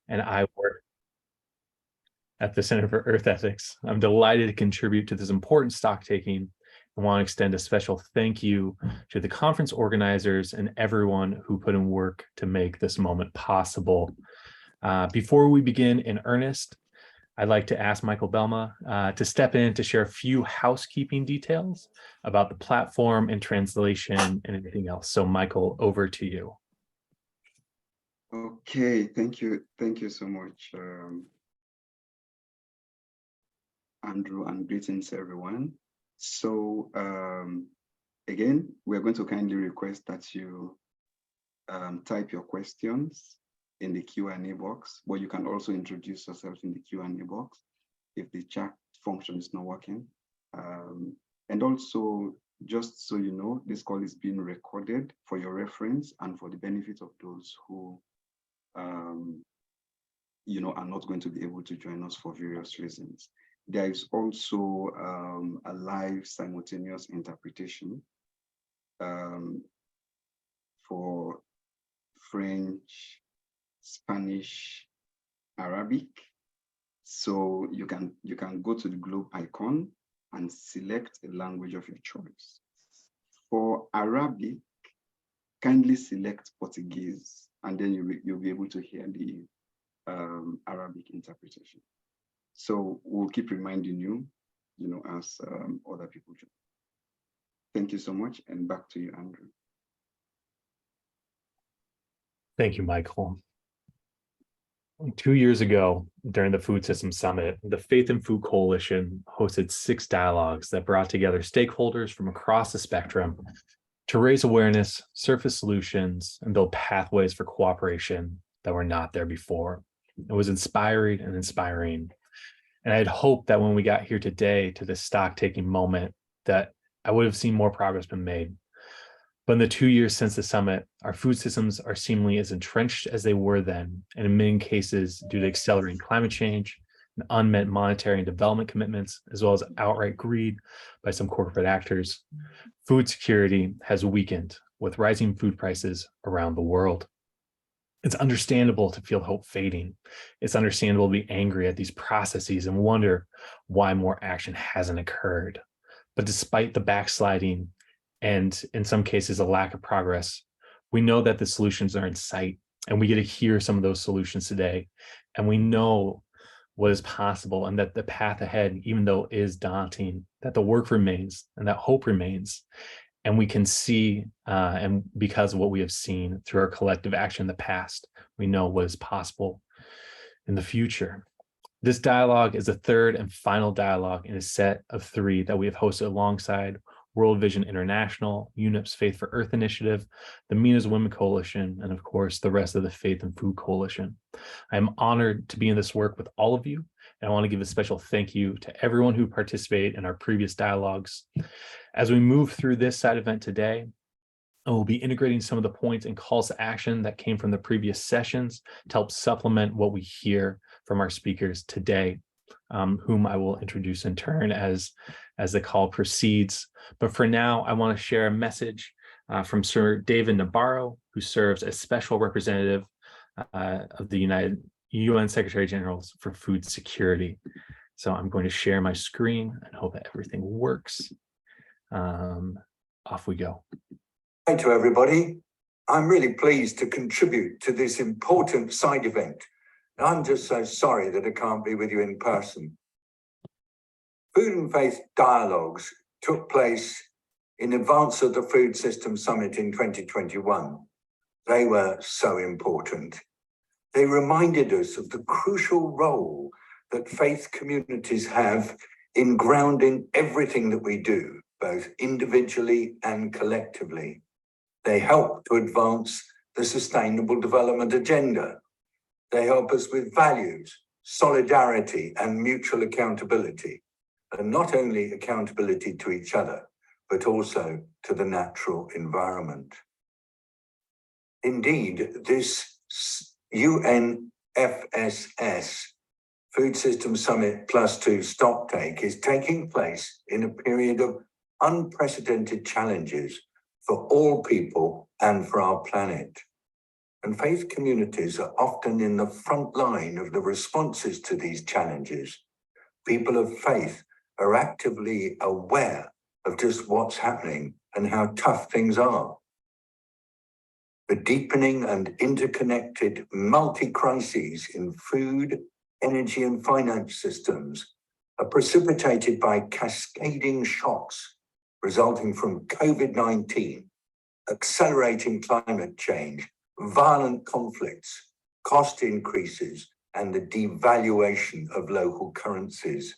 and I work at the Center for Earth Ethics. I'm delighted to contribute to this important stock taking. I want to extend a special thank you to the conference organizers and everyone who put in work to make this moment possible. Before we begin in earnest, I'd like to ask Michael Belma to step in to share a few housekeeping details about the platform and translation and anything else. So Michael, over to you. Okay, thank you so much, Andrew, and greetings everyone. So again, we're going to kindly request that you type your questions in the Q&A box, but you can also introduce yourself in the Q&A box if the chat function is not working. And also, just so you know, this call is being recorded for your reference and for the benefit of those who are not going to be able to join us for various reasons. There is also a live simultaneous interpretation for French, Spanish, Arabic. So you can go to the globe icon and select a language of your choice. For Arabic, kindly select Portuguese, and then you'll be able to hear the Arabic interpretation. So we'll keep reminding you, as other people join. Thank you so much, and back to you, Andrew. Thank you, Michael. 2 years ago, during the Food Systems Summit, the Faith in Food Coalition hosted 6 dialogues that brought together stakeholders from across the spectrum to raise awareness, surface solutions, and build pathways for cooperation that were not there before. It was inspiring. And I'd hoped that when we got here today to this stock-taking moment, that I would have seen more progress been made. But in the 2 years since the summit, our food systems are seemingly as entrenched as they were then, and in many cases, due to accelerating climate change and unmet monetary and development commitments, as well as outright greed by some corporate actors, food security has weakened with rising food prices around the world. It's understandable to feel hope fading. It's understandable to be angry at these processes and wonder why more action hasn't occurred. But despite the backsliding and in some cases a lack of progress, we know that the solutions are in sight, and we get to hear some of those solutions today. And we know what is possible, and that the path ahead, even though it is daunting, that the work remains and that hope remains. And we can see, and because of what we have seen through our collective action in the past, we know what is possible in the future. This dialogue is the third and final dialogue in a set of 3 that we have hosted alongside World Vision International, UNEP's Faith for Earth Initiative, the MENA's Women Coalition, and of course, the rest of the Faith and Food Coalition. I am honored to be in this work with all of you, and I want to give a special thank you to everyone who participated in our previous dialogues. As we move through this side event today, I will be integrating some of the points and calls to action that came from the previous sessions to help supplement what we hear from our speakers today, whom I will introduce in turn as the call proceeds. But for now, I want to share a message from Sir David Nabarro, who serves as Special Representative of the UN Secretary General for Food Security. So I'm going to share my screen and hope that everything works. Off we go. Hi to everybody. I'm really pleased to contribute to this important side event. I'm just so sorry that I can't be with you in person. Food and Faith dialogues took place in advance of the Food Systems Summit in 2021. They were so important. They reminded us of the crucial role that faith communities have in grounding everything that we do, both individually and collectively. They help to advance the Sustainable Development Agenda. They help us with values, solidarity, and mutual accountability, and not only accountability to each other, but also to the natural environment. Indeed, this UNFSS Food Systems Summit +2 Stocktake is taking place in a period of unprecedented challenges for all people and for our planet. And faith communities are often in the front line of the responses to these challenges. People of faith are actively aware of just what's happening and how tough things are. The deepening and interconnected multi-crises in food, energy, and finance systems are precipitated by cascading shocks resulting from COVID-19, accelerating climate change, violent conflicts, cost increases, and the devaluation of local currencies.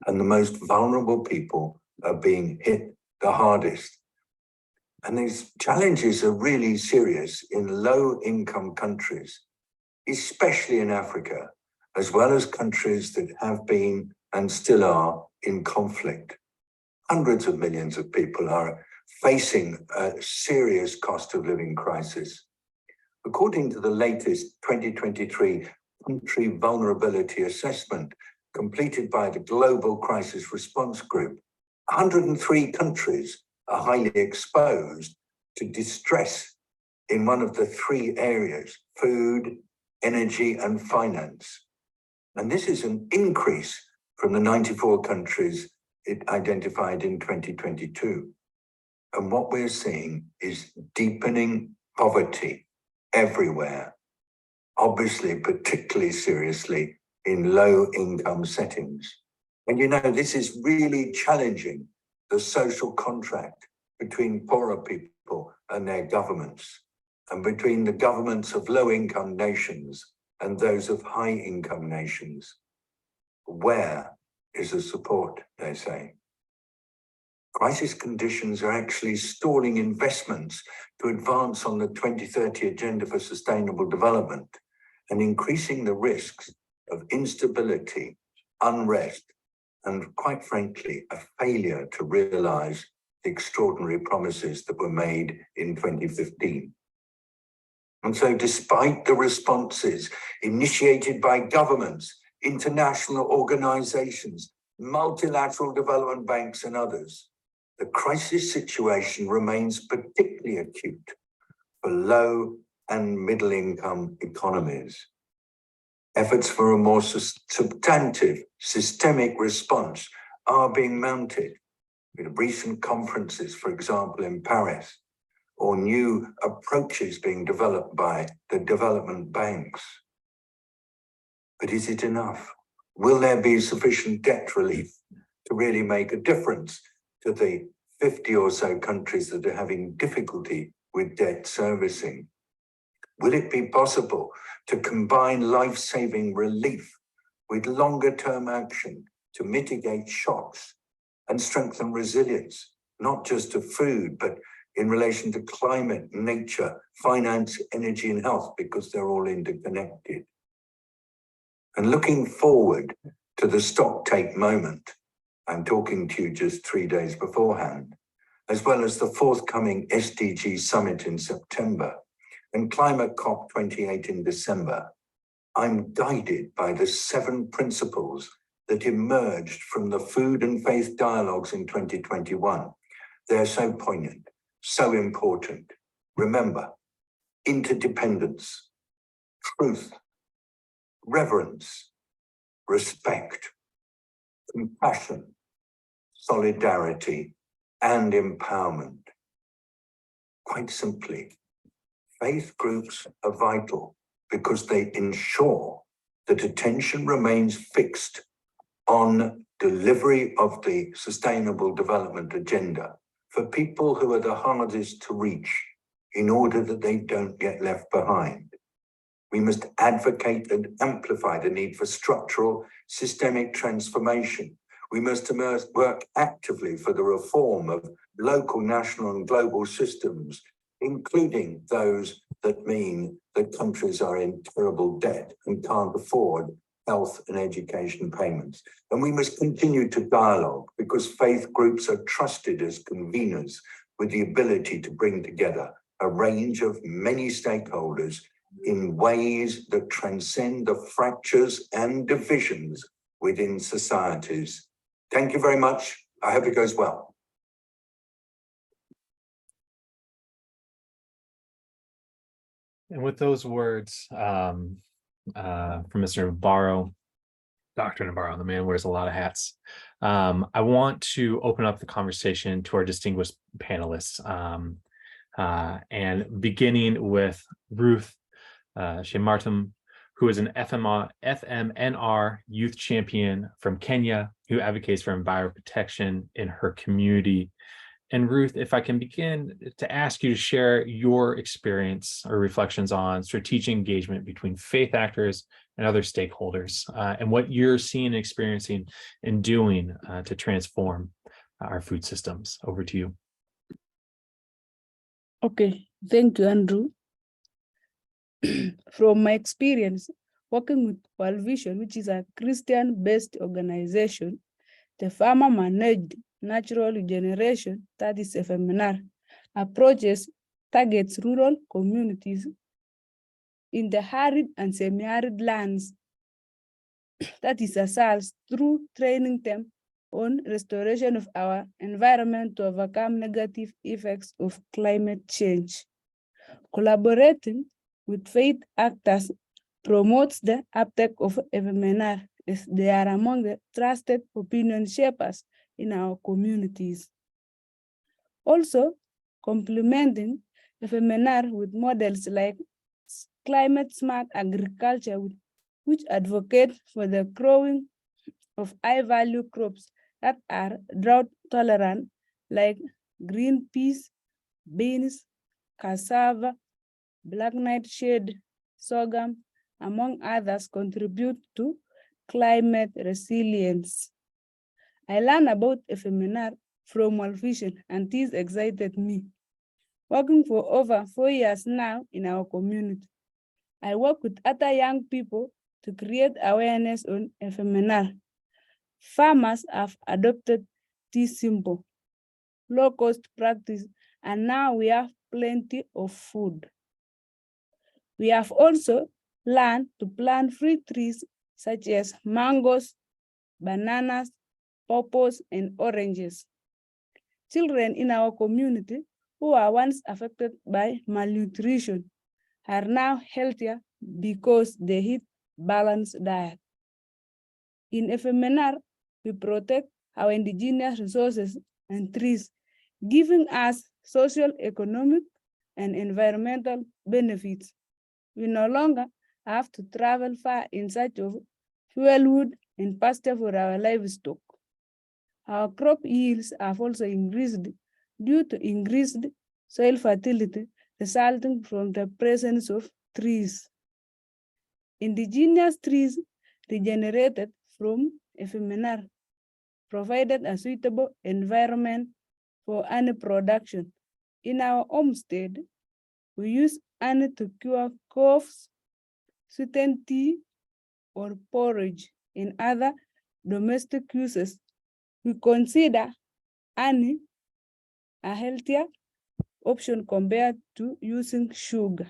And the most vulnerable people are being hit the hardest. And these challenges are really serious in low-income countries, especially in Africa, as well as countries that have been and still are in conflict. Hundreds of millions of people are facing a serious cost of living crisis. According to the latest 2023 Country Vulnerability Assessment completed by the Global Crisis Response Group, 103 countries are highly exposed to distress in one of the three areas: food, energy, and finance. And this is an increase from the 94 countries it identified in 2022. And what we're seeing is deepening poverty everywhere, obviously particularly seriously in low-income settings. And you know, this is really challenging the social contract between poorer people and their governments, and between the governments of low-income nations and those of high-income nations. Where is the support, they say? Crisis conditions are actually stalling investments to advance on the 2030 Agenda for Sustainable Development and increasing the risks of instability, unrest, and quite frankly, a failure to realize the extraordinary promises that were made in 2015. And so despite the responses initiated by governments, international organizations, multilateral development banks, and others, the crisis situation remains particularly acute for low and middle income economies. Efforts for a more substantive, systemic response are being mounted with recent conferences, for example, in Paris, or new approaches being developed by the development banks. But is it enough? Will there be sufficient debt relief to really make a difference to the 50 or so countries that are having difficulty with debt servicing? Will it be possible to combine life-saving relief with longer-term action to mitigate shocks and strengthen resilience, not just to food, but in relation to climate, nature, finance, energy, and health, because they're all interconnected? And looking forward to the Stocktake moment, I'm talking to you just 3 days beforehand, as well as the forthcoming SDG Summit in September and Climate COP28 in December, I'm guided by the 7 principles that emerged from the food and faith dialogues in 2021. They're so poignant, so important. Remember, interdependence, truth, reverence, respect, compassion, solidarity, and empowerment. Quite simply, faith groups are vital because they ensure that attention remains fixed on delivery of the Sustainable Development Agenda for people who are the hardest to reach in order that they don't get left behind. We must advocate and amplify the need for structural, systemic transformation. We must work actively for the reform of local, national, and global systems, including those that mean that countries are in terrible debt and can't afford health and education payments. And we must continue to dialogue because faith groups are trusted as conveners with the ability to bring together a range of many stakeholders in ways that transcend the fractures and divisions within societies. Thank you very much. I hope it goes well. And with those words from Mr. Navarro, Dr. Navarro, the man wears a lot of hats, I want to open up the conversation to our distinguished panelists, and beginning with Ruth Shemartam, who is an FMNR youth champion from Kenya who advocates for environmental protection in her community. And Ruth, if I can begin to ask you to share your experience or reflections on strategic engagement between faith actors and other stakeholders, and what you're seeing and experiencing and doing to transform our food systems. Over to you. Okay, thank you, Andrew. From my experience working with World Vision, which is a Christian-based organization, the farmer-managed natural regeneration, that is FMNR, approaches targets rural communities in the arid and semi-arid lands, that is assaults, through training them on restoration of our environment to overcome negative effects of climate change. Collaborating with faith actors promotes the uptake of FMNR, as they are among the trusted opinion shapers in our communities. Also, complementing FMNR with models like climate smart agriculture, which advocate for the growing of high-value crops that are drought tolerant, like green peas, beans, cassava, black nightshade, sorghum, among others, contribute to climate resilience. I learned about FMNR from World Vision, and this excited me. Working for over 4 years now in our community, I work with other young people to create awareness on FMNR. Farmers have adopted this simple, low-cost practice, and now we have plenty of food. We have also learned to plant fruit trees such as mangoes, bananas, pawpaws, and oranges. Children in our community who were once affected by malnutrition are now healthier because they eat balanced diet. In FMNR, we protect our indigenous resources and trees, giving us social, economic, and environmental benefits. We no longer have to travel far in search of fuel wood and pasture for our livestock. Our crop yields have also increased due to increased soil fertility resulting from the presence of trees. Indigenous trees regenerated from FMNR provided a suitable environment for honey production. In our homestead, we use honey to cure coughs, sweeten tea, or porridge. In other domestic uses, we consider honey a healthier option compared to using sugar.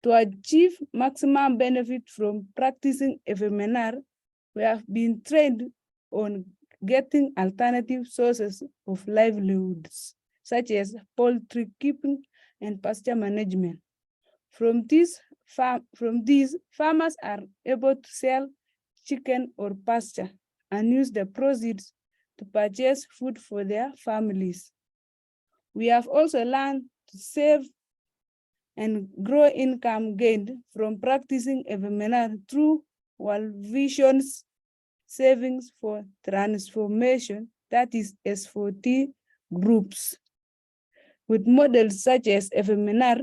To achieve maximum benefit from practicing FMNR, we have been trained on getting alternative sources of livelihoods, such as poultry keeping and pasture management. From these, farmers are able to sell chicken or pasture and use the proceeds to purchase food for their families. We have also learned to save and grow income gained from practicing FMNR through World Vision's Savings for Transformation, that is S4T groups. With models such as FMNR,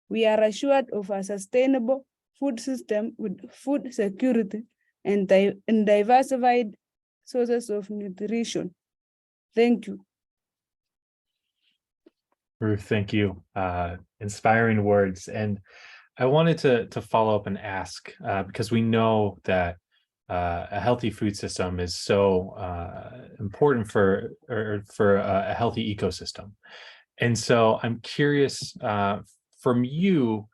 we are assured of a sustainable food system with food security and diversified sources of nutrition. Thank you. Ruth, thank you. Inspiring words. And I wanted to follow up and ask, because we know that a healthy food system is so important for a healthy ecosystem. And so I'm curious from you,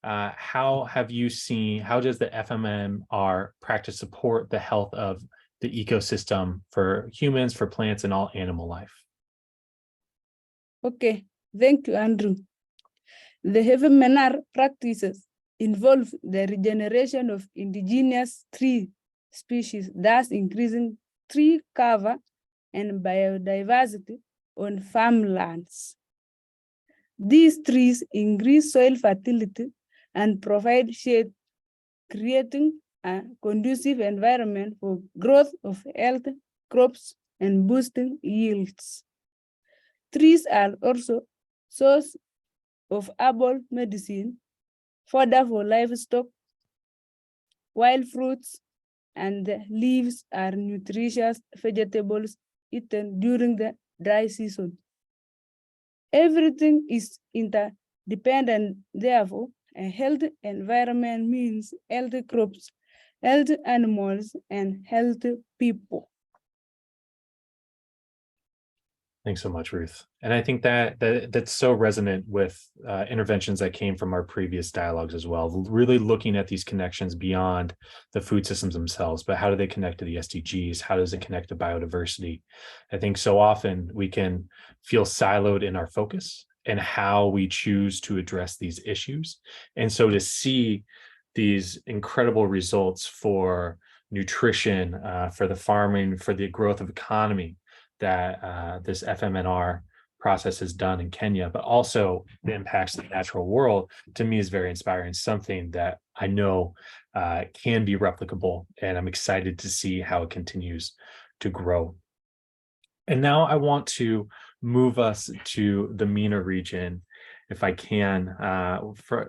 how does the FMNR practice support the health of the ecosystem for humans, for plants, and all animal life? Okay, thank you, Andrew. The FMNR practices involve the regeneration of indigenous tree species, thus increasing tree cover and biodiversity on farmlands. These trees increase soil fertility and provide shade, creating a conducive environment for growth of healthy crops and boosting yields. Trees are also source of herbal medicine, fodder for livestock, while fruits and the leaves are nutritious vegetables eaten during the dry season. Everything is interdependent, therefore, a healthy environment means healthy crops, healthy animals, and healthy people. Thanks so much, Ruth. And I think that's so resonant with interventions that came from our previous dialogues as well, really looking at these connections beyond the food systems themselves, but how do they connect to the SDGs? How does it connect to biodiversity? I think so often we can feel siloed in our focus and how we choose to address these issues. And so to see these incredible results for nutrition, for the farming, for the growth of economy, that this FMNR process has done in Kenya, but also the impacts of the natural world, to me is very inspiring, something that I know can be replicable, and I'm excited to see how it continues to grow. And now I want to move us to the MENA region, if I can,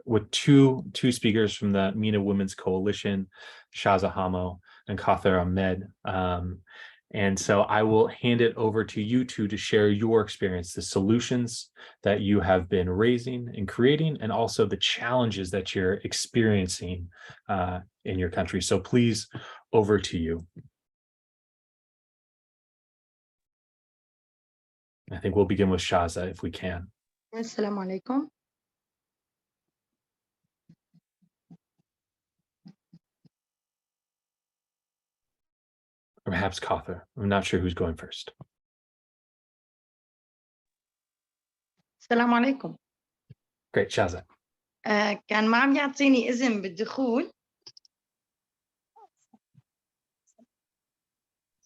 with two speakers from the MENA Women's Coalition, Shaza Hamo and Kauthar Ahmed. And so I will hand it over to you two to share your experience, the solutions that you have been raising and creating, and also the challenges that you're experiencing in your country. So please, over to you. I think we'll begin with Shaza if we can. Assalamu alaikum. Or perhaps Kauthar. I'm not sure who's going first. Assalamu alaikum. Great, Shaza. كان ما عم يعطيني إذن بالدخول.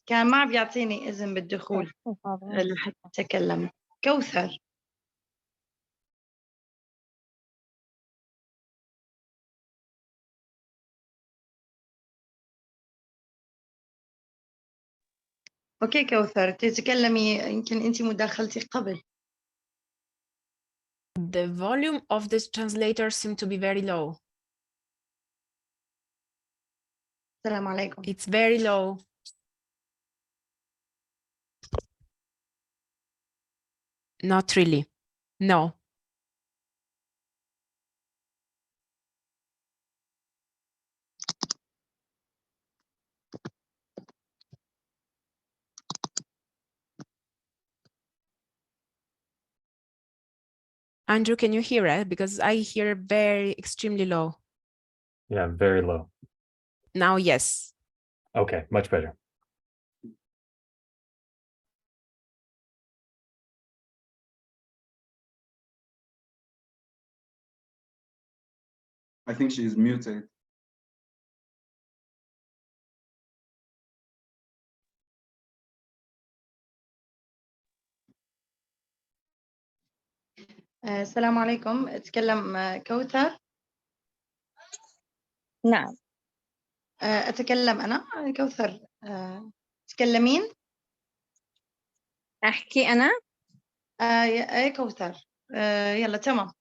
كان ما عم يعطيني إذن بالدخول لحتى أتكلم. كوثر. أوكي كوثر تتكلمي يمكن أنت مداخلتي قبل. The volume of this translator seemed to be very low. السلام عليكم. It's very low. Not really. No. Andrew, can you hear it? Because I hear very extremely low. Yeah, very low. Now, yes. Okay, much better. I think she's muted. السلام عليكم. أتكلم كوثر. نعم. أتكلم أنا كوثر. تكلمين؟ أحكي أنا؟ يا كوثر. يلا تمام.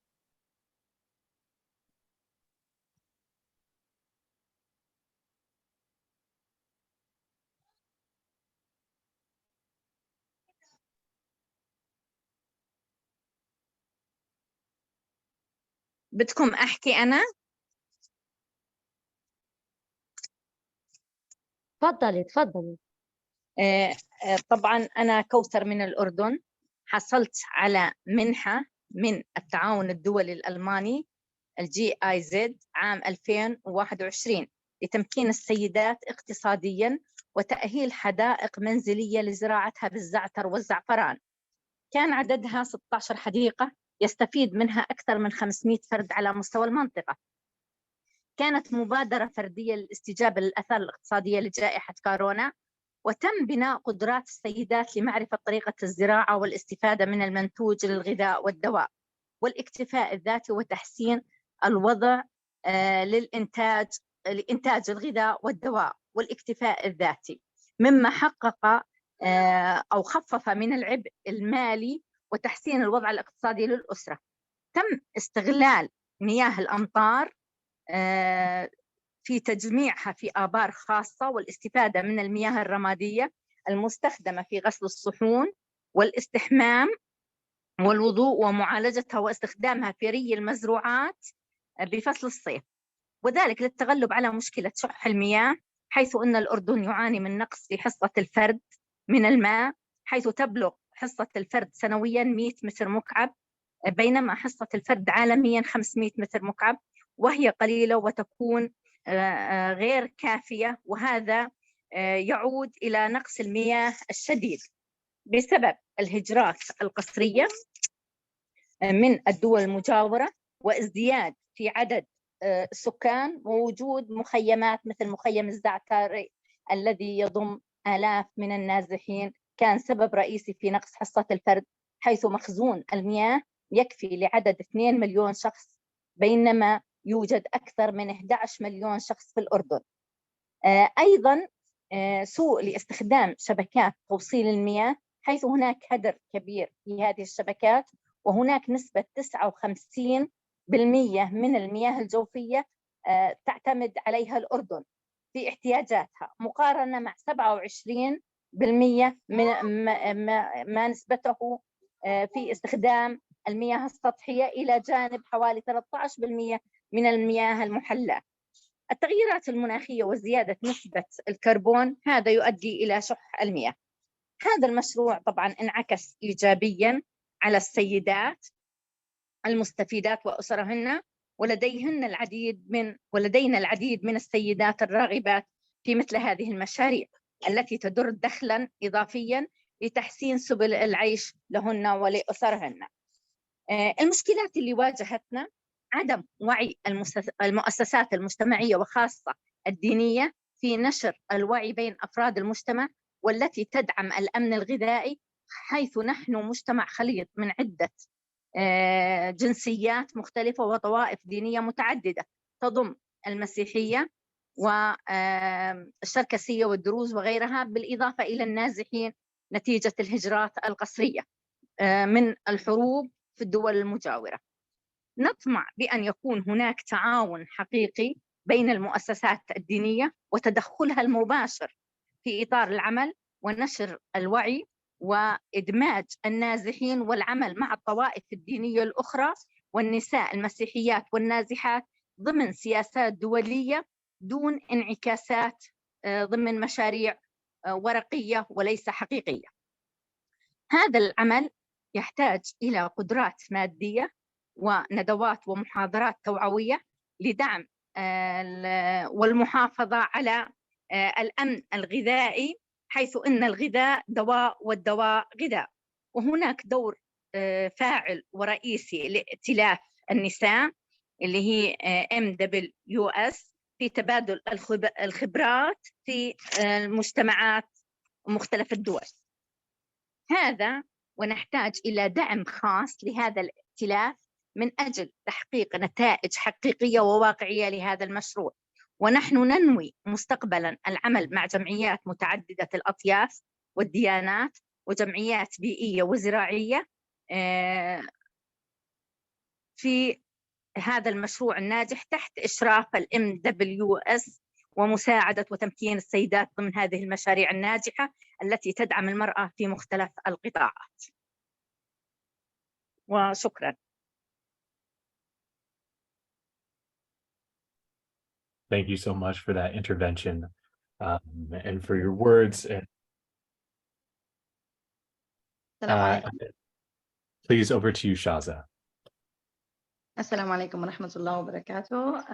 بدكم أحكي أنا؟ تفضلي تفضلي. طبعا أنا كوثر من الأردن، حصلت على منحة من التعاون الدولي الألماني الGIZ عام 2021 لتمكين السيدات اقتصاديا وتأهيل حدائق منزلية لزراعتها بالزعتر والزعفران. كان عددها 16 حديقة يستفيد منها أكثر من 500 فرد على مستوى المنطقة. كانت مبادرة فردية للاستجابة للآثار الاقتصادية لجائحة كورونا، وتم بناء قدرات السيدات لمعرفة طريقة الزراعة والاستفادة من المنتوج للغذاء والدواء والاكتفاء الذاتي وتحسين الوضع لإنتاج الغذاء والدواء والاكتفاء الذاتي، مما حقق أو خفف من العبء المالي وتحسين الوضع الاقتصادي للأسرة. تم استغلال مياه الأمطار في تجميعها في آبار خاصة والاستفادة من المياه الرمادية المستخدمة في غسل الصحون والاستحمام والوضوء ومعالجتها واستخدامها في ري المزروعات بفصل الصيف، وذلك للتغلب على مشكلة شح المياه، حيث أن الأردن يعاني من نقص في حصة الفرد من الماء، حيث تبلغ حصة الفرد سنويا 100 متر مكعب، بينما حصة الفرد عالميا 500 متر مكعب، وهي قليلة وتكون غير كافية، وهذا يعود إلى نقص المياه الشديد بسبب الهجرات القسرية من الدول المجاورة وازدياد في عدد السكان ووجود مخيمات مثل مخيم الزعتاري الذي يضم آلاف من النازحين، كان سبب رئيسي في نقص حصة الفرد، حيث مخزون المياه يكفي لعدد 2 مليون شخص، بينما يوجد أكثر من 11 مليون شخص في الأردن. أيضا سوء لاستخدام شبكات توصيل المياه، حيث هناك هدر كبير في هذه الشبكات، وهناك نسبة 59% من المياه الجوفية تعتمد عليها الأردن في احتياجاتها، مقارنة مع 27% من ما نسبته في استخدام المياه السطحية، إلى جانب حوالي 13% من المياه المحلاة. التغييرات المناخية وزيادة نسبة الكربون هذا يؤدي إلى شح المياه. هذا المشروع طبعا انعكس إيجابيا على السيدات المستفيدات وأسرهن، ولدينا العديد من السيدات الراغبات في مثل هذه المشاريع التي تدر دخلا إضافيا لتحسين سبل العيش لهن ولأسرهن. المشكلات اللي واجهتنا: عدم وعي المؤسسات المجتمعية وخاصة الدينية في نشر الوعي بين أفراد المجتمع والتي تدعم الأمن الغذائي، حيث نحن مجتمع خليط من عدة جنسيات مختلفة وطوائف دينية متعددة، تضم المسيحية والشركسية والدروز وغيرها، بالإضافة إلى النازحين نتيجة الهجرات القسرية من الحروب في الدول المجاورة. نطمع بأن يكون هناك تعاون حقيقي بين المؤسسات الدينية وتدخلها المباشر في إطار العمل ونشر الوعي وإدماج النازحين والعمل مع الطوائف الدينية الأخرى والنساء المسيحيات والنازحات ضمن سياسات دولية دون انعكاسات ضمن مشاريع ورقية وليس حقيقية. هذا العمل يحتاج إلى قدرات مادية وندوات ومحاضرات توعوية لدعم والمحافظة على الأمن الغذائي، حيث أن الغذاء دواء والدواء غذاء، وهناك دور فاعل ورئيسي لائتلاف النساء اللي هي MWS في تبادل الخبرات في المجتمعات ومختلف الدول. هذا ونحتاج إلى دعم خاص لهذا الائتلاف من أجل تحقيق نتائج حقيقية وواقعية لهذا المشروع، ونحن ننوي مستقبلا العمل مع جمعيات متعددة الأطياف والديانات وجمعيات بيئية وزراعية في هذا المشروع الناجح تحت إشراف MWS ومساعدة وتمكين السيدات ضمن هذه المشاريع الناجحة التي تدعم المرأة في مختلف القطاعات. وشكرا. Thank you so much for that intervention and for your words. And please, over to you, Shaza. السلام عليكم ورحمة الله وبركاته.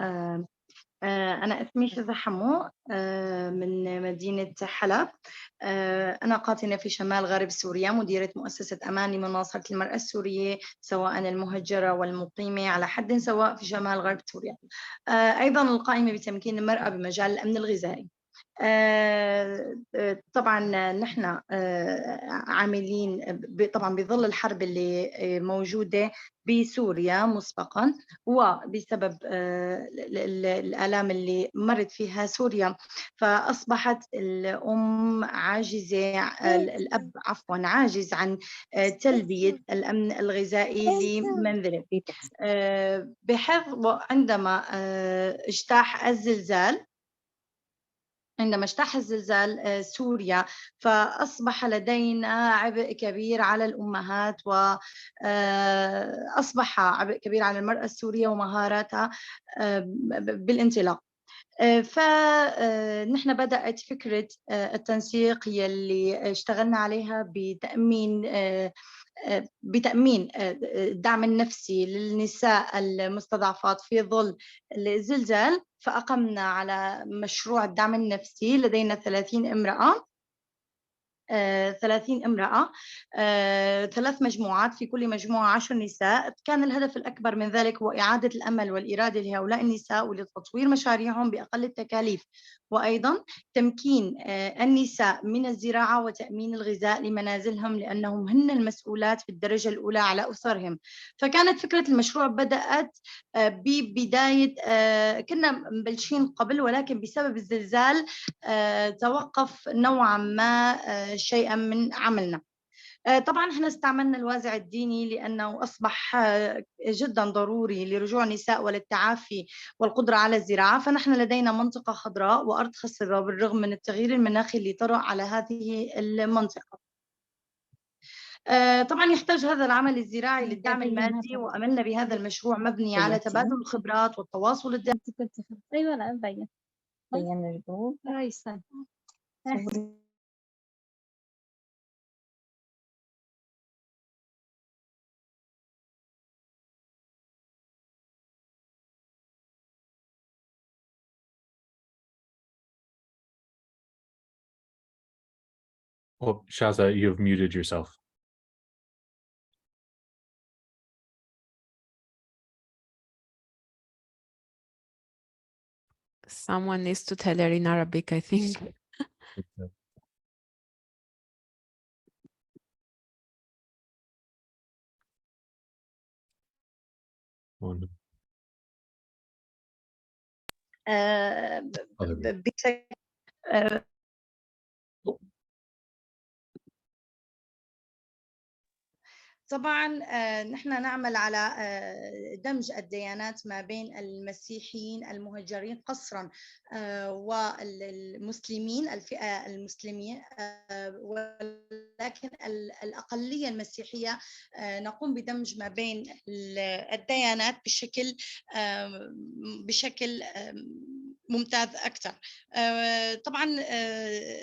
أنا اسمي شذى حمو من مدينة حلب. أنا قاطنة في شمال غرب سوريا، مديرة مؤسسة أمان لمناصرة المرأة السورية سواء المهجرة والمقيمة على حد سواء في شمال غرب سوريا. أيضا القائمة بتمكين المرأة بمجال الأمن الغذائي. طبعا نحن عاملين طبعا بظل الحرب اللي موجودة بسوريا مسبقا، وبسبب الآلام اللي مرت فيها سوريا، فأصبحت الأم عاجزة، الأب عفوا عاجز عن تلبية الأمن الغذائي لمنزله، بحيث عندما اجتاح الزلزال سوريا، فأصبح لدينا عبء كبير على الأمهات، وأصبح عبء كبير على المرأة السورية ومهاراتها بالانطلاق. فنحن بدأت فكرة التنسيق يلي اشتغلنا عليها بتأمين الدعم النفسي للنساء المستضعفات في ظل الزلزال. فأقمنا على مشروع الدعم النفسي، لدينا 30 امرأة 3 مجموعات، في كل مجموعة 10 نساء. كان الهدف الأكبر من ذلك هو إعادة الأمل والإرادة لهؤلاء النساء ولتطوير مشاريعهم بأقل التكاليف، وأيضا تمكين النساء من الزراعة وتأمين الغذاء لمنازلهم، لأنهم هن المسؤولات في الدرجة الأولى على أسرهم. فكانت فكرة المشروع بدأت ببداية، كنا مبلشين قبل، ولكن بسبب الزلزال توقف نوعا ما شيئا من عملنا. طبعا احنا استعملنا الوازع الديني لأنه أصبح جدا ضروري لرجوع النساء وللتعافي والقدرة على الزراعة. فنحن لدينا منطقة خضراء وأرض خصبة بالرغم من التغيير المناخي اللي طرأ على هذه المنطقة. طبعا يحتاج هذا العمل الزراعي للدعم المادي، وأملنا بهذا المشروع مبني على تبادل الخبرات والتواصل الدائم. أيوة لا بين الجروب رئيسا. Well, Shaza, you have muted yourself. Someone needs to tell her in Arabic, I think. بشكل طبعا نحن نعمل على دمج الديانات ما بين المسيحيين المهجرين قسرا والمسلمين، الفئة المسلمية، ولكن الأقلية المسيحية نقوم بدمج ما بين الديانات بشكل ممتاز أكثر. طبعا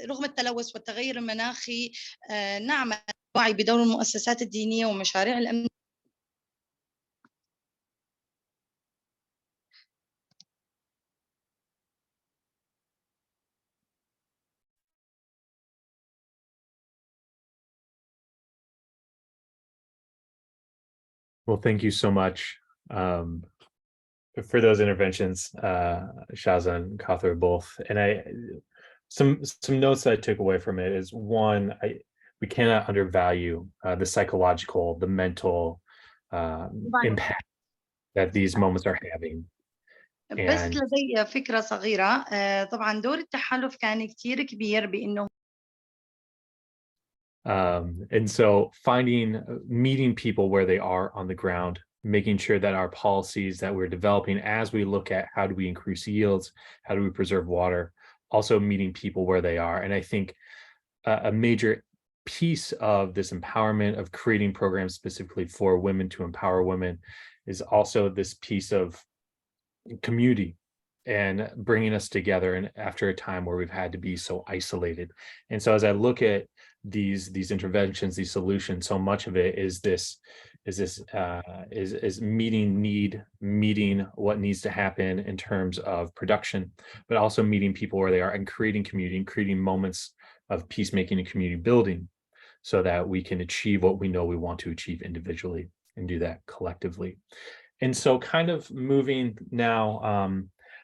رغم التلوث والتغير المناخي نعمل وعي بدور المؤسسات الدينية ومشاريع الأمن. Well, thank you so much for those interventions, Shaza and Kauthar both. And some notes that I took away from it is, one, we cannot undervalue the psychological, the mental impact that these moments are having. بس لدي فكرة صغيرة. طبعا دور التحالف كان كتير كبير بأنه and so meeting people where they are on the ground, making sure that our policies that we're developing as we look at how do we increase yields, how do we preserve water, also meeting people where they are. And I think a major piece of this empowerment of creating programs specifically for women to empower women is also this piece of community and bringing us together, and after a time where we've had to be so isolated. And so as I look at these interventions, these solutions, so much of it is this Is this is meeting what needs to happen in terms of production, but also meeting people where they are and creating community and creating moments of peacemaking and community building so that we can achieve what we know we want to achieve individually and do that collectively. And so kind of moving now,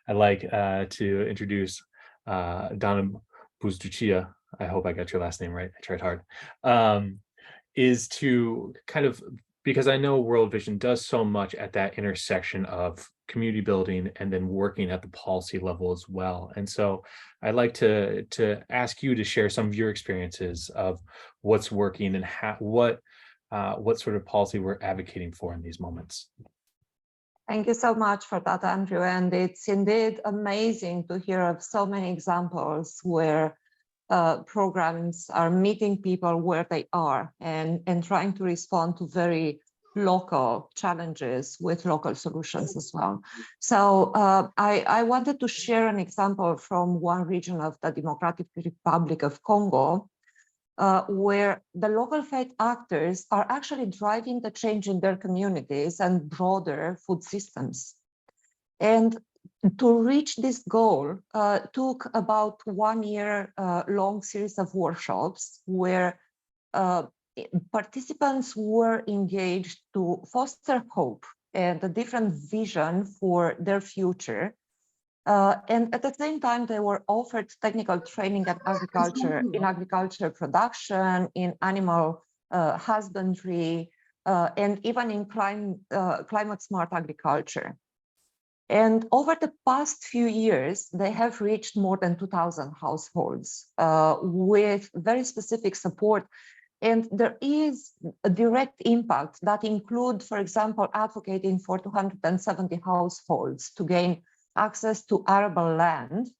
I'd like to introduce Donna Buzducia. I hope I got your last name right. I tried hard. Is to kind of, because I know World Vision does so much at that intersection of community building and then working at the policy level as well. And so I'd like to ask you to share some of your experiences of what's working and what sort of policy we're advocating for in these moments. Thank you so much for that, Andrew. And it's indeed amazing to hear of so many examples where programs are meeting people where they are and trying to respond to very local challenges with local solutions as well. So I wanted to share an example from one region of the Democratic Republic of Congo, where the local faith actors are actually driving the change in their communities and broader food systems. And to reach this goal took about 1 year long series of workshops where participants were engaged to foster hope and a different vision for their future. And at the same time, they were offered technical training in agriculture production, in animal husbandry, and even in climate smart agriculture. And over the past few years, they have reached more than 2,000 households with very specific support. And there is a direct impact that include, for example, advocating for 270 households to gain access to arable land.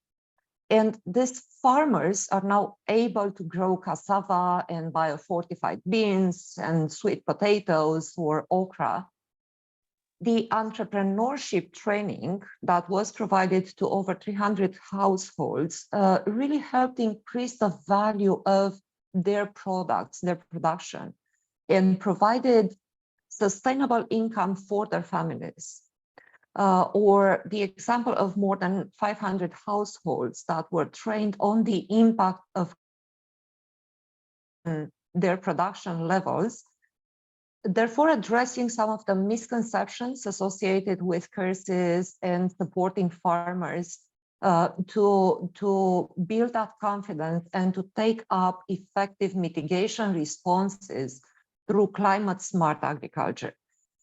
And these farmers are now able to grow cassava and biofortified beans and sweet potatoes or okra. The entrepreneurship training that was provided to over 300 households really helped increase the value of their products, their production, and provided sustainable income for their families. Or the example of more than 500 households that were trained on the impact of their production levels, therefore addressing some of the misconceptions associated with curses and supporting farmers to build that confidence and to take up effective mitigation responses through climate smart agriculture.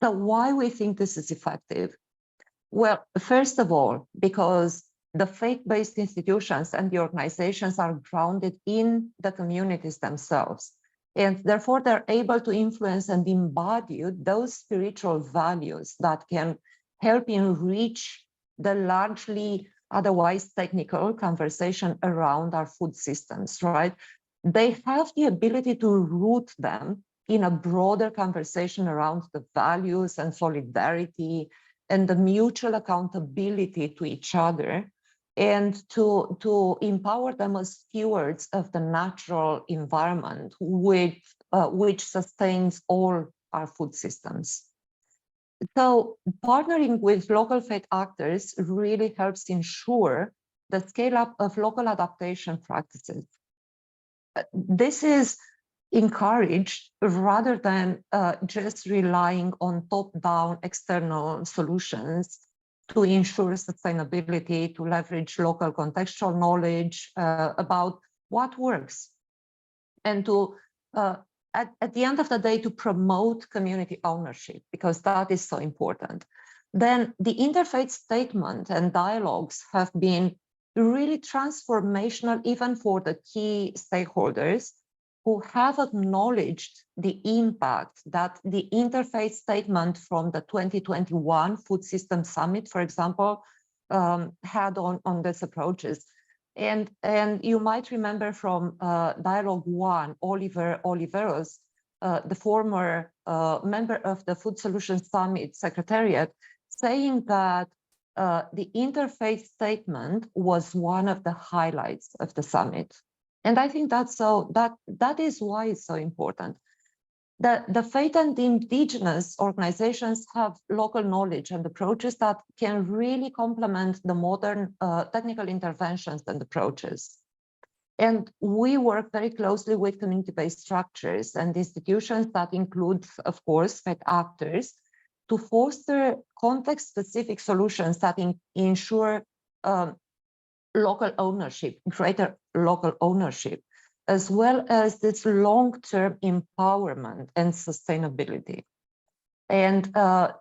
So why we think this is effective? Well, first of all, because the faith-based institutions and the organizations are grounded in the communities themselves. And therefore, they're able to influence and embody those spiritual values that can help enrich the largely otherwise technical conversation around our food systems, right? They have the ability to root them in a broader conversation around the values and solidarity and the mutual accountability to each other, and to empower them as stewards of the natural environment which sustains all our food systems. So partnering with local faith actors really helps ensure the scale up of local adaptation practices. This is encouraged rather than just relying on top-down external solutions to ensure sustainability, to leverage local contextual knowledge about what works, and to, at the end of the day, to promote community ownership, because that is so important. Then the interfaith statement and dialogues have been really transformational, even for the key stakeholders who have acknowledged the impact that the interfaith statement from the 2021 Food System Summit, for example, had on these approaches. And you might remember from Dialogue 1, Oliver Oliveros, the former member of the Food Solutions Summit Secretariat, saying that the interfaith statement was one of the highlights of the summit. And I think that's that is why it's so important. The faith and indigenous organizations have local knowledge and approaches that can really complement the modern technical interventions and approaches. And we work very closely with community-based structures and institutions that include, of course, faith actors to foster context-specific solutions that ensure local ownership, greater local ownership, as well as this long-term empowerment and sustainability. And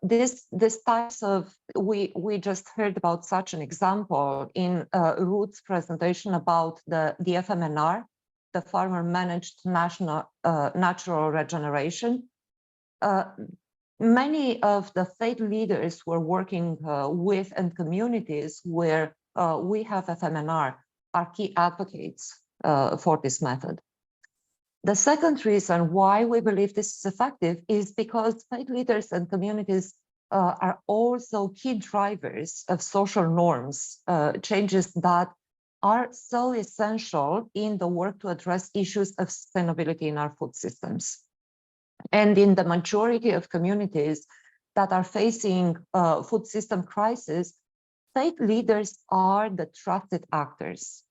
this types of, we just heard about such an example in Ruth's presentation about the FMNR, the Farmer Managed Natural Regeneration. Many of the faith leaders were working with and communities where we have FMNR are key advocates for this method. The second reason why we believe this is effective is because faith leaders and communities are also key drivers of social norms, changes that are so essential in the work to address issues of sustainability in our food systems. And in the majority of communities that are facing food system crisis, faith leaders are the trusted actors.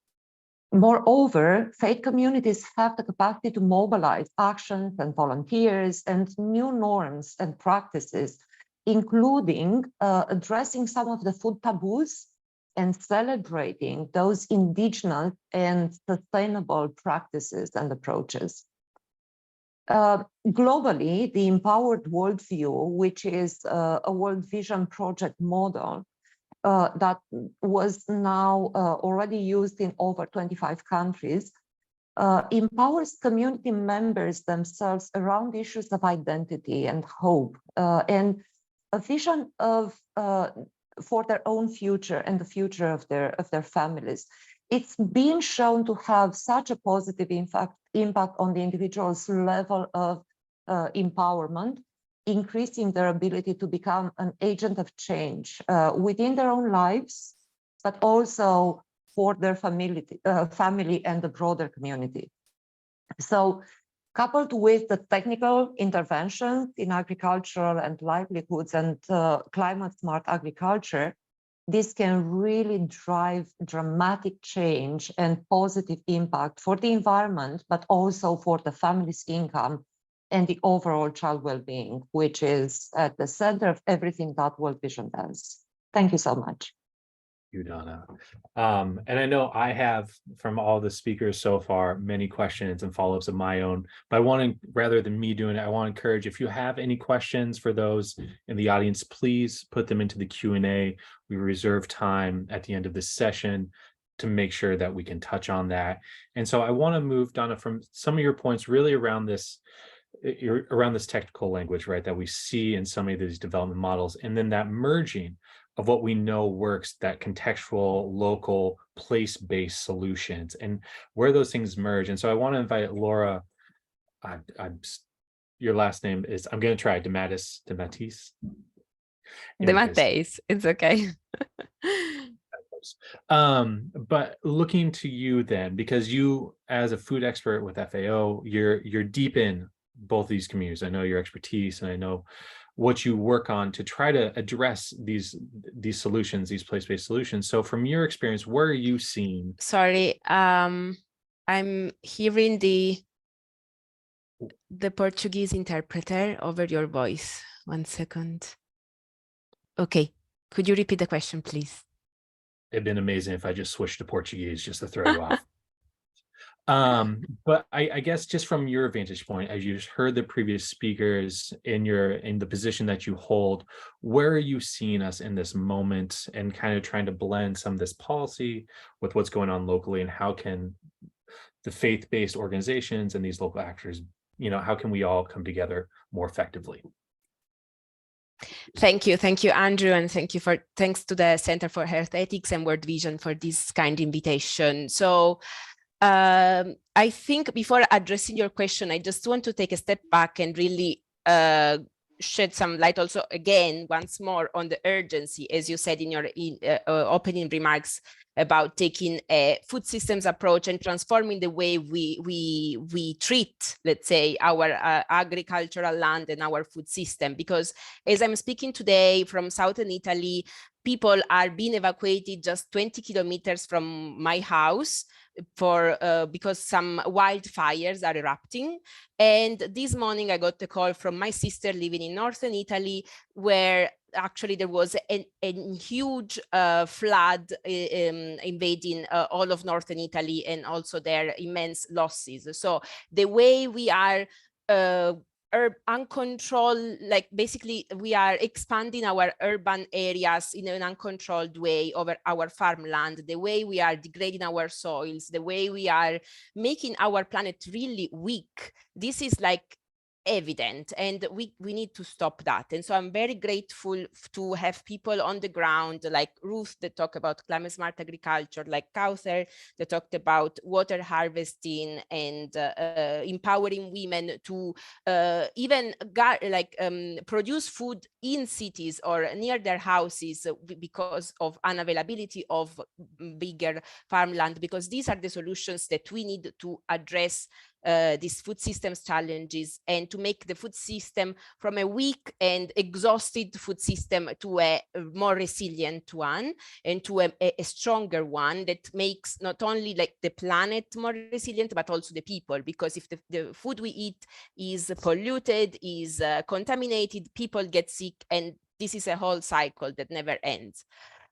Moreover, faith communities have the capacity to mobilize actions and volunteers and new norms and practices, including addressing some of the food taboos and celebrating those indigenous and sustainable practices and approaches. Globally, the Empowered Worldview, which is a World Vision Project model, that was now already used in over 25 countries, empowers community members themselves around issues of identity and hope, and a vision of for their own future and the future of their families. It's been shown to have such a positive impact on the individual's level of empowerment, increasing their ability to become an agent of change within their own lives, but also for their family and the broader community. So, coupled with the technical interventions in agricultural and livelihoods and climate-smart agriculture, this can really drive dramatic change and positive impact for the environment, but also for the family's income and the overall child well-being, which is at the center of everything that World Vision does. Thank you so much. You, Donna. And I know I have, from all the speakers so far, many questions and follow-ups of my own, but I want to, rather than me doing it, I want to encourage, if you have any questions for those in the audience, please put them into the Q&A. We reserve time at the end of this session to make sure that we can touch on that. And so I want to move, Donna, from some of your points really around this technical language, right, that we see in some of these development models, and then that merging of what we know works, that contextual, local, place-based solutions, and where those things merge. And so I want to invite Laura. Your last name is, I'm going to try, DeMatteis. DeMatteis, it's okay. But looking to you then, because you, as a food expert with FAO, you're deep in both these communities. I know your expertise, and I know what you work on to try to address these solutions, these place-based solutions. So from your experience, where are you seeing? Sorry, I'm hearing the Portuguese interpreter over your voice. 1 second. Okay, could you repeat the question, please? It'd been amazing if I just switched to Portuguese just to throw you off. But I guess just from your vantage point, as you just heard the previous speakers in the position that you hold, where are you seeing us in this moment, and kind of trying to blend some of this policy with what's going on locally, and how can the faith-based organizations and these local actors, how can we all come together more effectively? Thank you, Andrew, and thanks to the Center for Health Ethics and World Vision for this kind invitation. So I think before addressing your question, I just want to take a step back and really shed some light also again once more on the urgency, as you said in your opening remarks, about taking a food systems approach and transforming the way we treat, let's say, our agricultural land and our food system. Because as I'm speaking today from southern Italy, people are being evacuated just 20 kilometers from my house for because some wildfires are erupting. And this morning I got a call from my sister living in northern Italy, where actually there was a huge flood invading all of northern Italy, and also their immense losses. So the way we are uncontrolled, like basically we are expanding our urban areas in an uncontrolled way over our farmland, the way we are degrading our soils, the way we are making our planet really weak. This is like evident, and we need to stop that. And so I'm very grateful to have people on the ground like Ruth that talk about climate smart agriculture, like Kauthar that talked about water harvesting and empowering women to even produce food in cities or near their houses because of unavailability of bigger farmland, because these are the solutions that we need to address these food systems challenges, and to make the food system from a weak and exhausted food system to a more resilient one, and to a stronger one that makes not only like the planet more resilient, but also the people. Because if the food we eat is polluted, is contaminated, people get sick, and this is a whole cycle that never ends.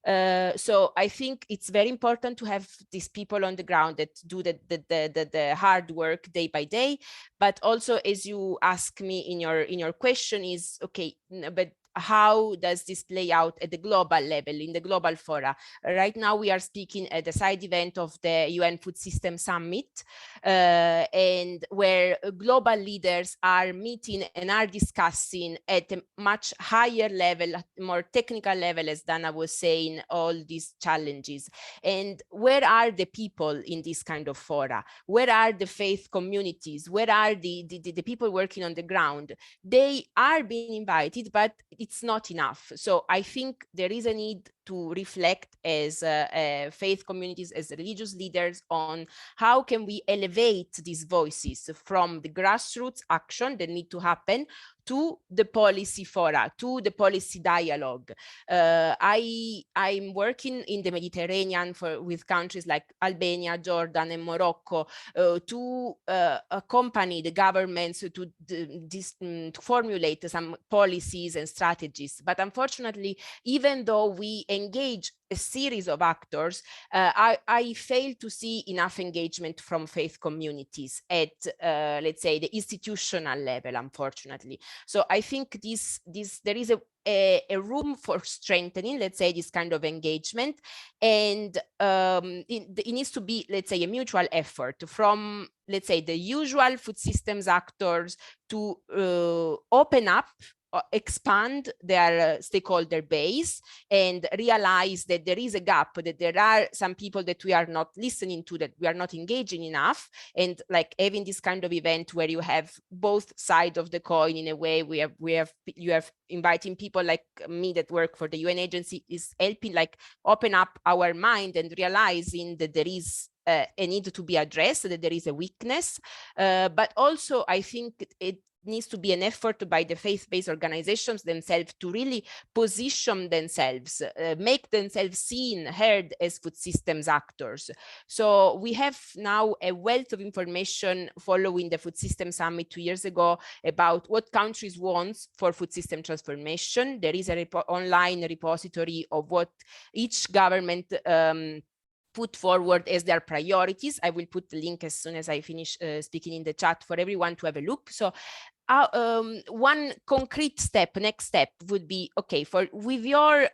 So I think it's very important to have these people on the ground that do the hard work day by day. But also, as you ask me in your question, is okay, but how does this play out at the global level, in the global fora? Right now, we are speaking at the side event of the UN Food System Summit, and where global leaders are meeting and are discussing at a much higher level, more technical level, as Dana was saying, all these challenges. And where are the people in this kind of fora? Where are the faith communities? Where are the people working on the ground? They are being invited, but it's not enough. So I think there is a need to reflect as faith communities, as religious leaders, on how can we elevate these voices from the grassroots action that need to happen to the policy fora, to the policy dialogue. I'm working in the Mediterranean with countries like Albania, Jordan, and Morocco to accompany the governments to formulate some policies and strategies. But unfortunately, even though we engage a series of actors, I fail to see enough engagement from faith communities at, let's say, the institutional level, unfortunately. So I think there is a room for strengthening, let's say, this kind of engagement. And it needs to be, let's say, a mutual effort from, let's say, the usual food systems actors to open up, expand their stakeholder base, and realize that there is a gap, that there are some people that we are not listening to, that we are not engaging enough. And like having this kind of event where you have both sides of the coin in a way, you have inviting people like me that work for the UN agency, is helping like open up our mind and realizing that there is a need to be addressed, that there is a weakness. But also I think it needs to be an effort by the faith-based organizations themselves to really position themselves, make themselves seen, heard as food systems actors. So we have now a wealth of information following the Food System Summit 2 years ago about what countries want for food system transformation. There is an online repository of what each government put forward as their priorities. I will put the link as soon as I finish speaking in the chat for everyone to have a look. So one concrete step, next step would be, okay, with your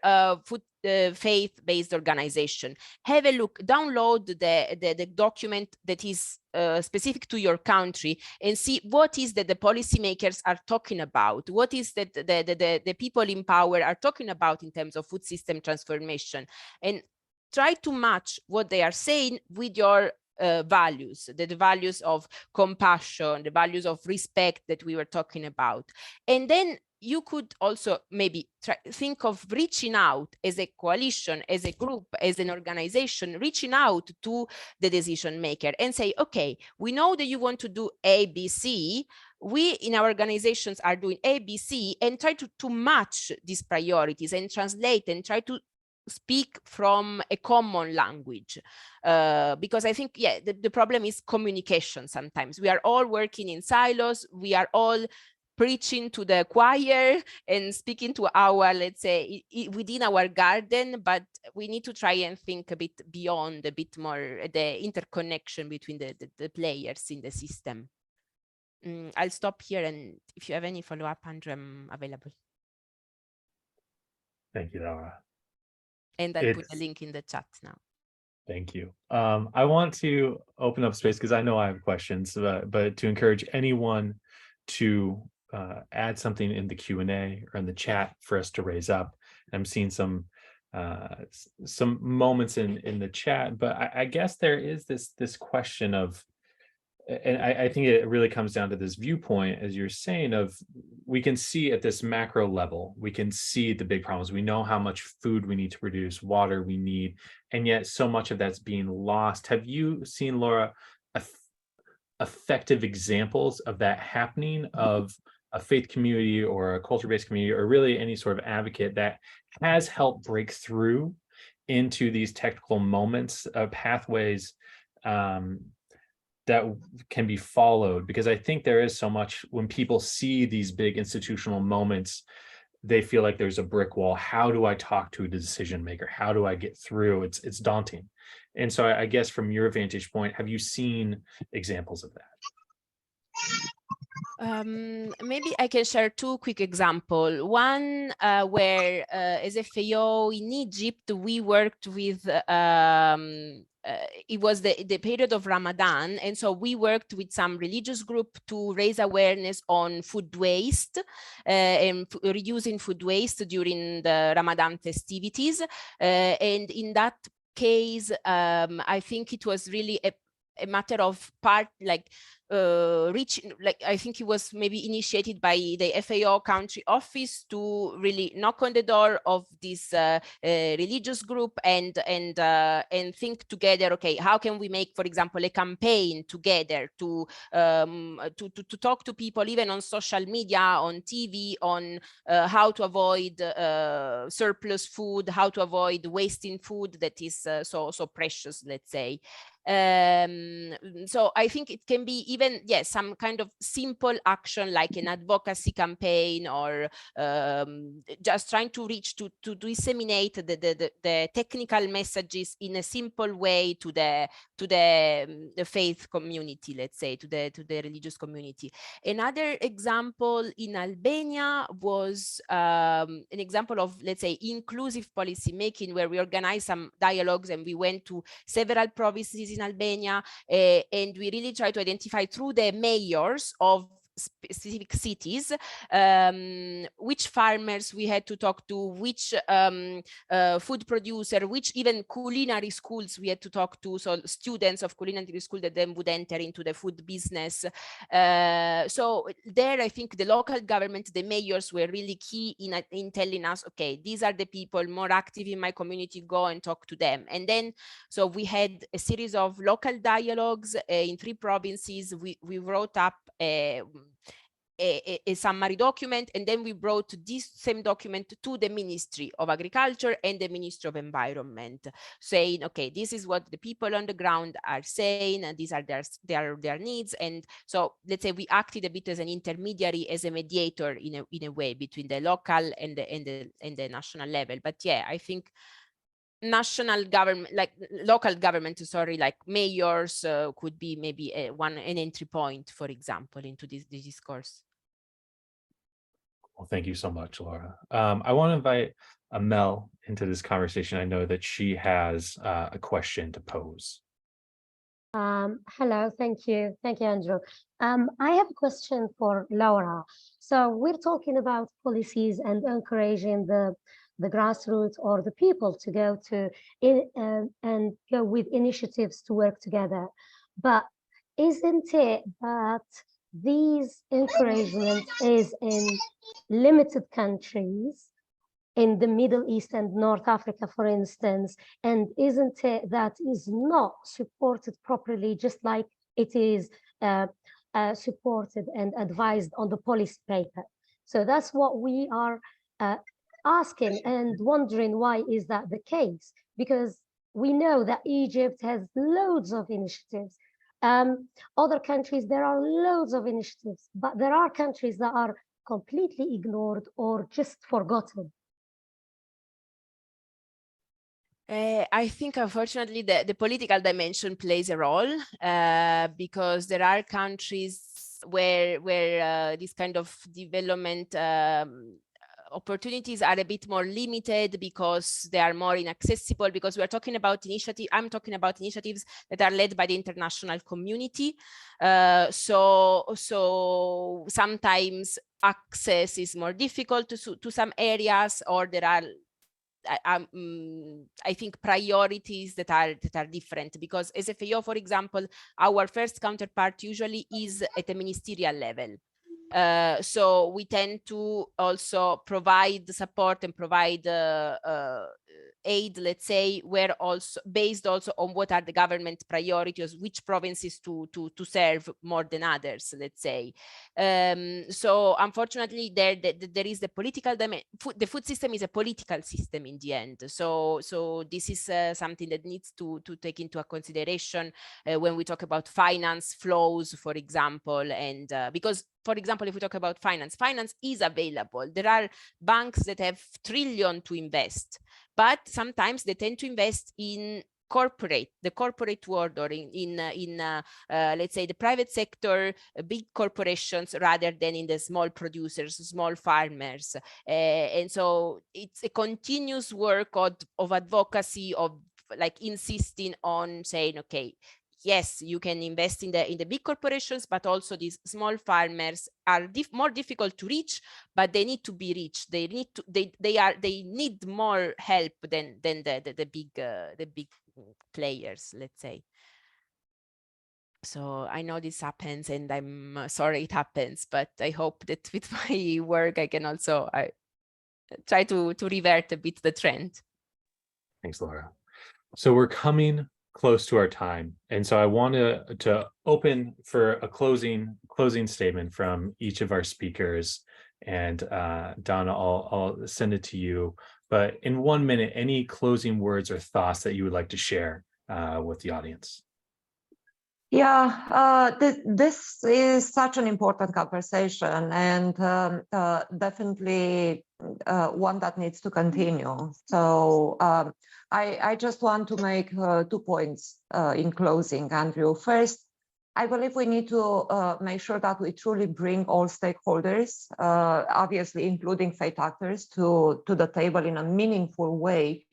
food faith-based organization, have a look, download the document that is specific to your country, and see what is that the policymakers are talking about, what is that the people in power are talking about in terms of food system transformation, and try to match what they are saying with your values, the values of compassion, the values of respect that we were talking about. And then you could also maybe think of reaching out as a coalition, as a group, as an organization, reaching out to the decision maker and say, okay, we know that you want to do A, B, C. We in our organizations are doing A, B, C, and try to match these priorities and translate and try to speak from a common language. Because I think, yeah, the problem is communication sometimes. We are all working in silos. We are all preaching to the choir and speaking to our, let's say, within our garden, but we need to try and think a bit beyond, a bit more the interconnection between the players in the system. I'll stop here, and if you have any follow-up, Andrew, I'm available. Thank you, Laura. And I'll put a link in the chat now. Thank you. I want to open up space because I know I have questions, but to encourage anyone to add something in the Q&A or in the chat for us to raise up. I'm seeing some moments in the chat, but I guess there is this question of, and I think it really comes down to this viewpoint, as you're saying, of we can see at this macro level, we can see the big problems. We know how much food we need to produce, water we need, and yet so much of that's being lost. Have you seen, Laura, effective examples of that happening, of a faith community or a culture-based community, or really any sort of advocate that has helped break through into these technical moments of pathways that can be followed? Because I think there is so much, when people see these big institutional moments, they feel like there's a brick wall. How do I talk to a decision maker? How do I get through? It's daunting. And so I guess from your vantage point, have you seen examples of that? Maybe I can share two quick examples. One where as a FAO in Egypt, we worked with, it was the period of Ramadan. And so we worked with some religious group to raise awareness on food waste and reducing food waste during the Ramadan festivities. And in that case, I think it was really a matter of reaching, I think it was maybe initiated by the FAO country office to really knock on the door of this religious group and think together, okay, how can we make, for example, a campaign together to talk to people, even on social media, on TV, on how to avoid surplus food, how to avoid wasting food that is so precious, let's say. So I think it can be even, yes, some kind of simple action like an advocacy campaign, or just trying to reach to disseminate the technical messages in a simple way to the faith community, let's say, to the religious community. Another example in Albania was an example of, let's say, inclusive policy making, where we organized some dialogues and we went to several provinces in Albania, and we really try to identify through the mayors of specific cities which farmers we had to talk to, which food producer, which even culinary schools we had to talk to, so students of culinary school that then would enter into the food business. So there I think the local government, the mayors, were really key in telling us, okay, these are the people more active in my community, go and talk to them. And then so we had a series of local dialogues in 3 provinces. We wrote up a summary document, and then we brought this same document to the Ministry of Agriculture and the Ministry of Environment, saying, okay, this is what the people on the ground are saying, and these are their needs. And so let's say we acted a bit as an intermediary, as a mediator in a way between the local and the national level. But yeah, I think national government, like local government, sorry, like mayors could be maybe an entry point, for example, into this discourse. Well, thank you so much, Laura. I want to invite Amel into this conversation. I know that she has a question to pose. Hello, thank you, Andrew. I have a question for Laura. So we're talking about policies and encouraging the grassroots or the people to go to and go with initiatives to work together. But isn't it that these encouragement is in limited countries in the Middle East and North Africa, for instance, and isn't it that is not supported properly, just like it is supported and advised on the policy paper. So that's what we are asking and wondering, why is that the case? Because we know that Egypt has loads of initiatives. Other countries, there are loads of initiatives, but there are countries that are completely ignored or just forgotten. I think, unfortunately, the political dimension plays a role because there are countries where this kind of development opportunities are a bit more limited because they are more inaccessible, because we are talking about I'm talking about initiatives that are led by the international community. So sometimes access is more difficult to some areas, or there are I think priorities that are different, because as FAO, for example, our first counterpart usually is at the ministerial level. So we tend to also provide support and provide aid, let's say, where also based also on what are the government priorities, which provinces to serve more than others, let's say. So unfortunately, there is the political dimension. The food system is a political system in the end. So this is something that needs to take into consideration when we talk about finance flows, for example, and because, for example, if we talk about finance is available. There are banks that have trillions to invest, but sometimes they tend to invest in the corporate world, or in let's say the private sector, big corporations, rather than in the small producers, small farmers. And so it's a continuous work of advocacy, of like insisting on saying, okay, yes, you can invest in the big corporations, but also these small farmers are more difficult to reach, but they need to be reached. They need more help than the big players, let's say. So I know this happens, and I'm sorry it happens, but I hope that with my work I can also try to revert a bit the trend. Thanks, Laura. So we're coming close to our time, and so I want to open for a closing statement from each of our speakers. And Donna, I'll send it to you. But in 1 minute, any closing words or thoughts that you would like to share with the audience? Yeah, this is such an important conversation, and definitely one that needs to continue. So I just want to make 2 points in closing, Andrew. First, I believe we need to make sure that we truly bring all stakeholders, obviously including faith actors, to the table in a meaningful way,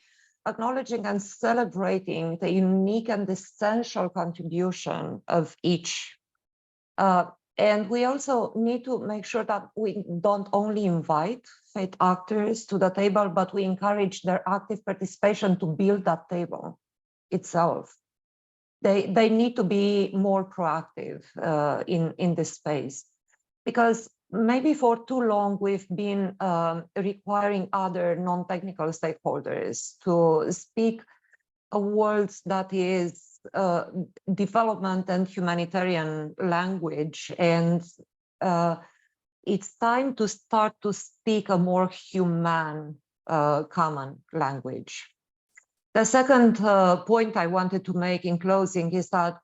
acknowledging and celebrating the unique and essential contribution of each. And we also need to make sure that we don't only invite faith actors to the table, but we encourage their active participation to build that table itself. They need to be more proactive in this space, because maybe for too long we've been requiring other non-technical stakeholders to speak a word that is development and humanitarian language, and it's time to start to speak a more human common language. The second point I wanted to make in closing is that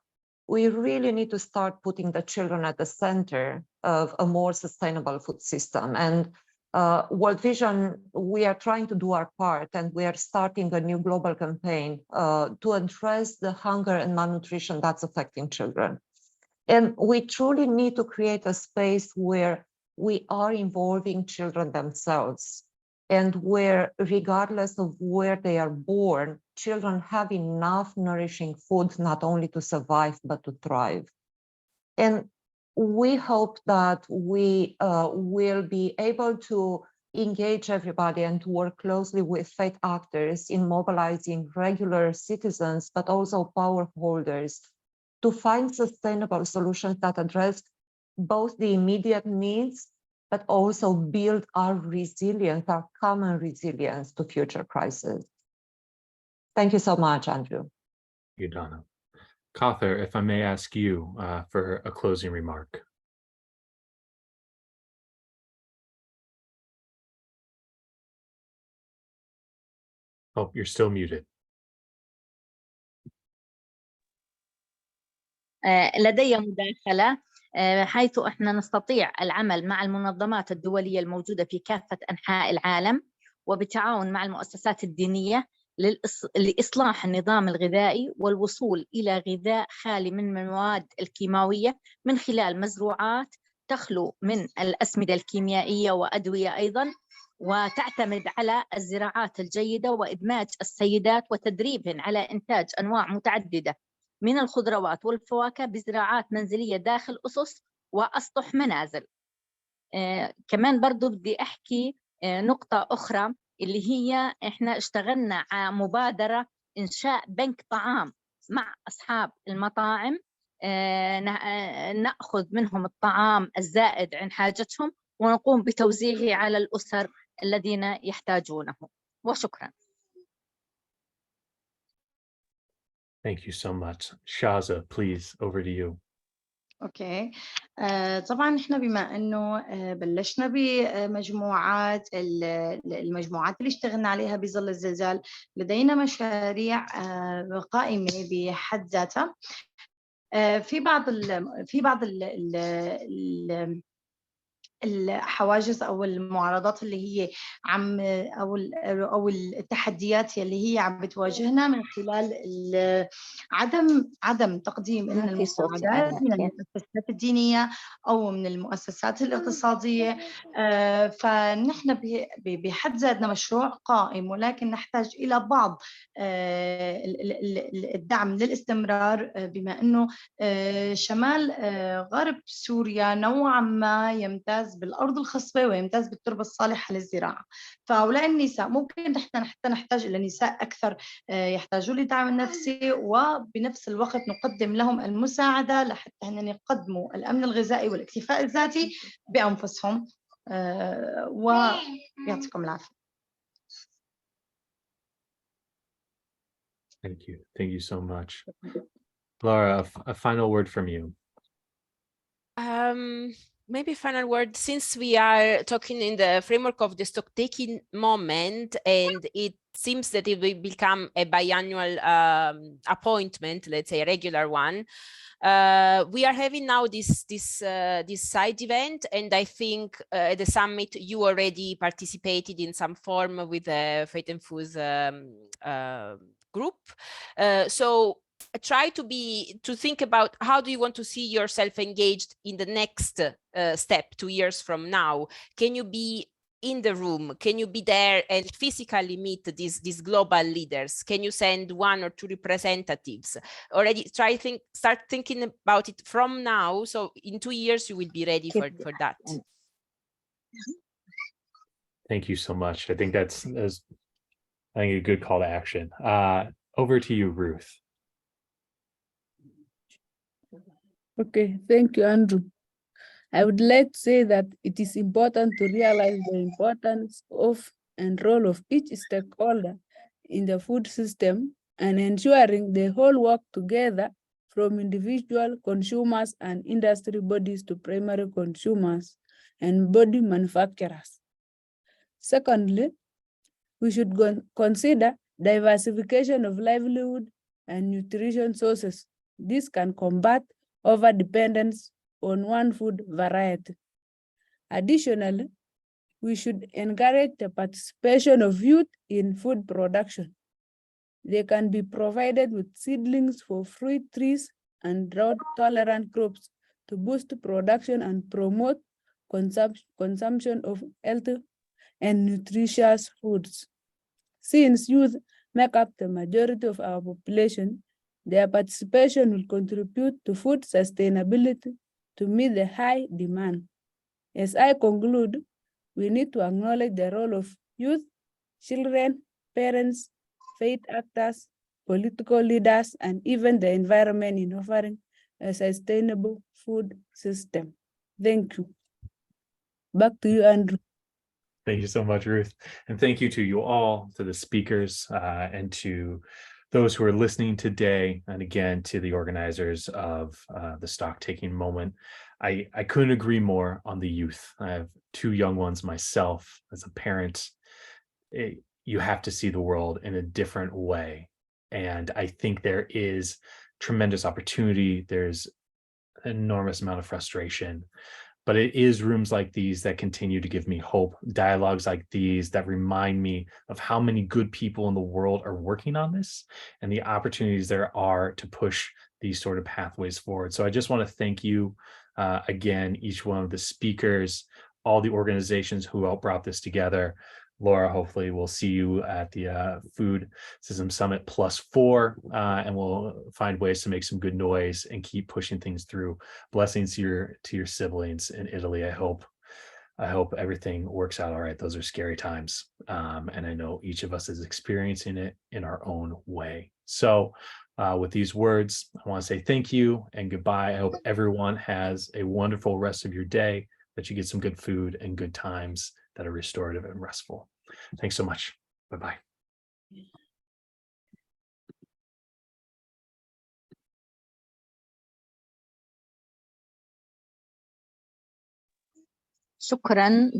we really need to start putting the children at the center of a more sustainable food system. And World Vision, we are trying to do our part, and we are starting a new global campaign to address the hunger and malnutrition that's affecting children. And we truly need to create a space where we are involving children themselves, and where, regardless of where they are born, children have enough nourishing food not only to survive, but to thrive. And we hope that we will be able to engage everybody and to work closely with faith actors in mobilizing regular citizens, but also power holders, to find sustainable solutions that address both the immediate needs, but also build our resilience, our common resilience to future crises. Thank you so much, Andrew. Thank you, Donna. Kauthar, if I may ask you for a closing remark. Oh, you're still muted. لدي مداخلة حيث احنا نستطيع العمل مع المنظمات الدولية الموجودة في كافة أنحاء العالم وبالتعاون مع المؤسسات الدينية لإصلاح النظام الغذائي والوصول إلى غذاء خالي من المواد الكيماوية من خلال مزروعات تخلو من الأسمدة الكيميائية وأدوية أيضاً، وتعتمد على الزراعات الجيدة وإدماج السيدات وتدريبهن على إنتاج أنواع متعددة من الخضروات والفواكه بزراعات منزلية داخل أسس وأسطح منازل. كمان برضو بدي أحكي نقطة أخرى اللي هي إحنا اشتغلنا على مبادرة إنشاء بنك طعام مع أصحاب المطاعم، نأخذ منهم الطعام الزائد عن حاجتهم ونقوم بتوزيعه على الأسر الذين يحتاجونه. وشكرا. Thank you so much. Shaza, please, over to you. اوكي. طبعا احنا بما انه بلشنا بمجموعات المجموعات اللي اشتغلنا عليها بظل الزلزال، لدينا مشاريع قائمة بحد ذاتها. في بعض الحواجز او المعارضات اللي هي او التحديات اللي هي عم بتواجهنا من خلال عدم تقديم المساعدات من المؤسسات الدينيه او من المؤسسات الاقتصاديه. فنحن بحد ذاتنا مشروع قائم، ولكن نحتاج الى بعض الدعم للاستمرار، بما انه شمال غرب سوريا نوعا ما يمتاز بالأرض الخصبة ويمتاز بالتربة الصالحة للزراعة. فهؤلاء النساء ممكن حتى نحتاج إلى نساء أكثر يحتاجون للدعم النفسي، وبنفس الوقت نقدم لهم المساعدة لحتى أن يقدموا الأمن الغذائي والاكتفاء الذاتي بأنفسهم. ويعطيكم العافية. Thank you. Thank you so much. Laura, a final word from you. Maybe final word, since we are talking in the framework of the stocktaking moment, and it seems that it will become a biannual appointment, let's say a regular one. We are having now this side event, and I think at the summit you already participated in some form with the Faith and Foods group. So try to think about how do you want to see yourself engaged in the next step 2 years from now. Can you be in the room? Can you be there and physically meet these global leaders? Can you send 1 or 2 representatives? Already start thinking about it from now, so in 2 years you will be ready for that. Thank you so much. I think that's a good call to action. Over to you, Ruth. Okay, thank you, Andrew. I would like to say that it is important to realize the importance of and role of each stakeholder in the food system, and ensuring they all work together from individual consumers and industry bodies to primary consumers and body manufacturers. Secondly, we should consider diversification of livelihood and nutrition sources. This can combat over-dependence on one food variety. Additionally, we should encourage the participation of youth in food production. They can be provided with seedlings for fruit trees and drought-tolerant crops to boost production and promote consumption of healthy and nutritious foods. Since youth make up the majority of our population, their participation will contribute to food sustainability to meet the high demand. As I conclude, we need to acknowledge the role of youth, children, parents, faith actors, political leaders, and even the environment in offering a sustainable food system. Thank you. Back to you, Andrew. Thank you so much, Ruth. And thank you to you all, to the speakers, and to those who are listening today, and again, to the organizers of the Stocktaking moment. I couldn't agree more on the youth. I have two young ones myself. As a parent, you have to see the world in a different way. And I think there is tremendous opportunity. There's an enormous amount of frustration. But it is rooms like these that continue to give me hope, dialogues like these that remind me of how many good people in the world are working on this and the opportunities there are to push these sort of pathways forward. So I just want to thank you again, each one of the speakers, all the organizations who helped brought this together. Laura, hopefully we'll see you at the Food System Summit +4, and we'll find ways to make some good noise and keep pushing things through. Blessings to your siblings in Italy. I hope everything works out all right. Those are scary times, and I know each of us is experiencing it in our own way. So with these words, I want to say thank you and goodbye. I hope everyone has a wonderful rest of your day, that you get some good food and good times that are restorative and restful. Thanks so much. Bye-bye. شكرا.